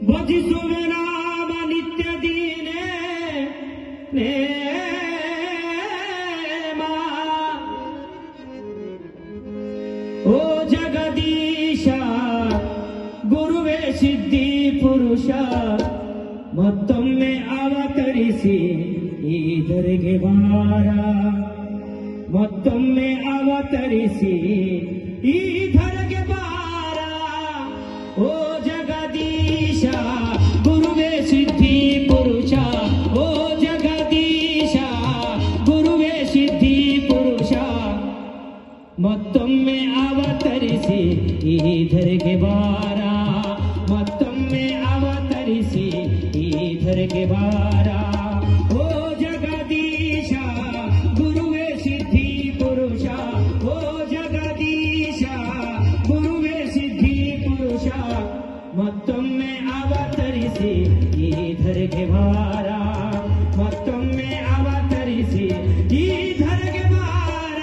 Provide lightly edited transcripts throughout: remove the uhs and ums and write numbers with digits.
ಭಜಿಸುವೆ ನಾಮ ನಿತ್ಯ ದೀನೇ ನೇಮ ಓ ಜಗದೀಶ ಗುರುವೇ ಸಿದ್ಧಿ ಪುರುಷ ಮತ್ತೊಮ್ಮೆ ಅವತರಿಸಿ ಈ ಧರೆಗೆ ಬಾರ ಮತ್ತೊಮ್ಮೆ ಅವತರಿಸಿ ಈ ಧರೆಗೆ ಬಾರ ಓ ಜಗದೀಶ ಗುರುವೇ ಸಿದ್ಧಿ ಪುರುಷ ಓ ಜಗದೀಶ ಗುರುವೇ ಸಿದ್ಧಿ ಪುರುಷ ಮತ್ತೊಮ್ಮೆ ಅವತರಿಸಿ ಈ ಧರೆಗೆ ಬಾರ ಮತ್ತೊಮ್ಮೆ ಅವತರಿಸಿ ಈ ಧರೆಗೆ ಬಾರ ಓ ಜಗದೀಶ ಗುರುವೇ ಸಿದ್ಧಿ ಪುರುಷ ಓ ಜಗದೀಶ ಗುರುವೇ ಸಿದ್ಧಿ ಪುರುಷ ಮತ್ತೊಮ್ಮೆ ಅವತರಿಸಿ ಈ ಧರೆಗೆ ಬಾರ ಮತ್ತೊಮ್ಮೆ ಅವತರಿಸಿ ಈ ಧರೆಗೆ ಬಾರ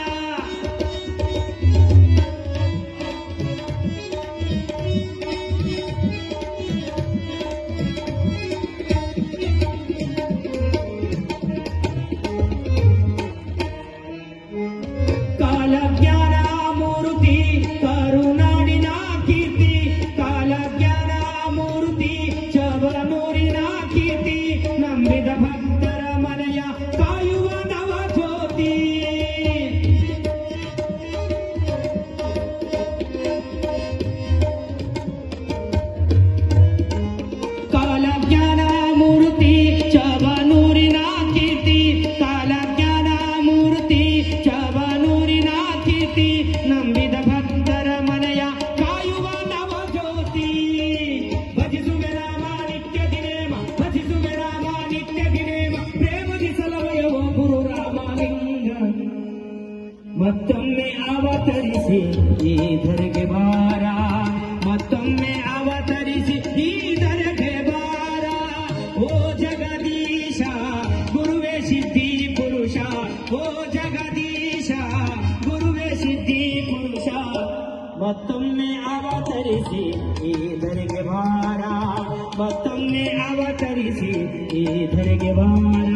ಕಾಲಜ್ಞಾನ ಮೂರ್ತಿ ಕರುನಾಡಿನ ಕೀರ್ತಿ ಕಾಲಜ್ಞಾನ ಮೂರ್ತಿ ಚವನೂರಿನ ಕೀರ್ತಿ ನಂಬಿದ ಭಕ್ತರ ಮನೆಯ ಕಾಯುವ ನವ ಜ್ಯೋತಿ ಕಾಲಜ್ಞಾನ ಮೂರ್ತಿ ಚವನೂರಿನ ಕೀರ್ತಿ ಕಾಲಜ್ಞಾನ ಮೂರ್ತಿ ಚವನೂರಿನ ಕೀರ್ತಿ ನಂಬಿದ ಭಕ್ತರ ಮನೆಯ ಕಾಯುವ ನವ ಜ್ಯೋತಿ ಭಜಿಸುವೆ ರಾಮ ನಿತ್ಯ ದಿನೇಮ ಭಜಿಸುವೆ ರಾಮ ನಿತ್ಯ ದಿನೇಮ ಪ್ರೇಮದಿ ಸಲವಯವ ಗುರು ರಾಮಲಿಂಗ ಮತ್ತೊಮ್ಮೆ ಅವತರಿಸಿ ಈ ಧರೆಗೆ ಬಾರ ಮತ್ತೊಮ್ಮೆ ಅವತರಿಸಿ ಈ ಧರೆಗೆ ಬಾರ ಓ ಜಗದೀಶ ಗುರುವೇ ಸಿದ್ಧಿ ಪುರುಷ ಓ ಜಗದೀಶ ಗುರುವೇ ಸಿದ್ಧಿ ಪುರುಷ ಮತ್ತೊಮ್ಮೆ ಅವತರಿಸಿ ಈ ಧರೆಗೆ ಬಾರ ಮತ್ತೊಮ್ಮೆ ಅವತರಿಸಿ ಈ ಧರೆಗೆ ಬಾರ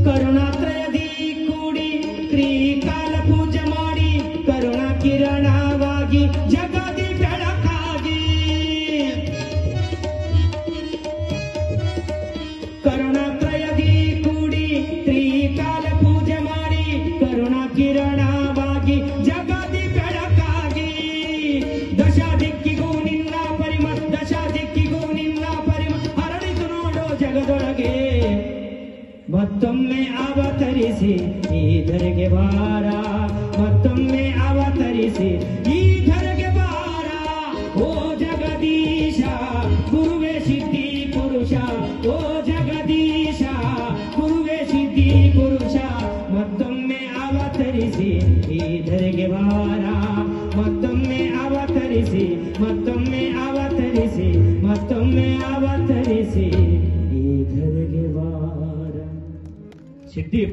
ಕರುಣಾತ್ರಯದಿ ಕೂಡಿ ತ್ರಿಕಾಲ ಪೂಜೆ ಮಾಡಿ ಕರುಣ ಕಿರಣವಾಗಿ ಜಗದಿ ಬೆಳಕಾಗಿ ಕರುಣಾತ್ರಯದಿ ಕೂಡಿ ತ್ರಿಕಾಲ ಪೂಜೆ ಮಾಡಿ ಕರುಣ ಕಿರಣವಾಗಿ ಜಗದಿ ಬೆಳಕಾಗಿ ದಶ ದಿಕ್ಕಿಗೂ ನಿನ್ನ ಪರಿಮ ದಶ ದಿಕ್ಕಿಗೂ ನಿನ್ನ ಪರಿಮ ಹರಡಿತು ನೋಡೋ ಜಗದೊಳಗೆ ಮತ್ತೊಮ್ಮೆ ಅವತರಿಸಿ ಈ ಧರೆಗೆ ಬಾರ ಮತ್ತೊಮ್ಮೆ ಅವತರಿಸಿ ಈ ಧರೆಗೆ ಬಾರ ಓ ಜಗದೀಶ ಗುರುವೇ ಸಿದ್ಧಿ ಪುರುಷ ಓ ಜಗದೀಶ ಗುರುವೇ ಸಿದ್ಧಿ ಪುರುಷ ಮತ್ತೊಮ್ಮೆ ಅವತರಿಸಿ ಈ ಧರೆಗೆ ಬಾರ ಮತ್ತೊಮ್ಮೆ ಅವತರಿಸಿ ಮತ್ತೊಮ್ಮೆ ಅವತರಿಸಿ ಮತ್ತೊಮ್ಮೆ ಅವತರಿಸಿ ಈ ಧರೆಗೆ ಬಾರ ಸಿದ್ಧಿ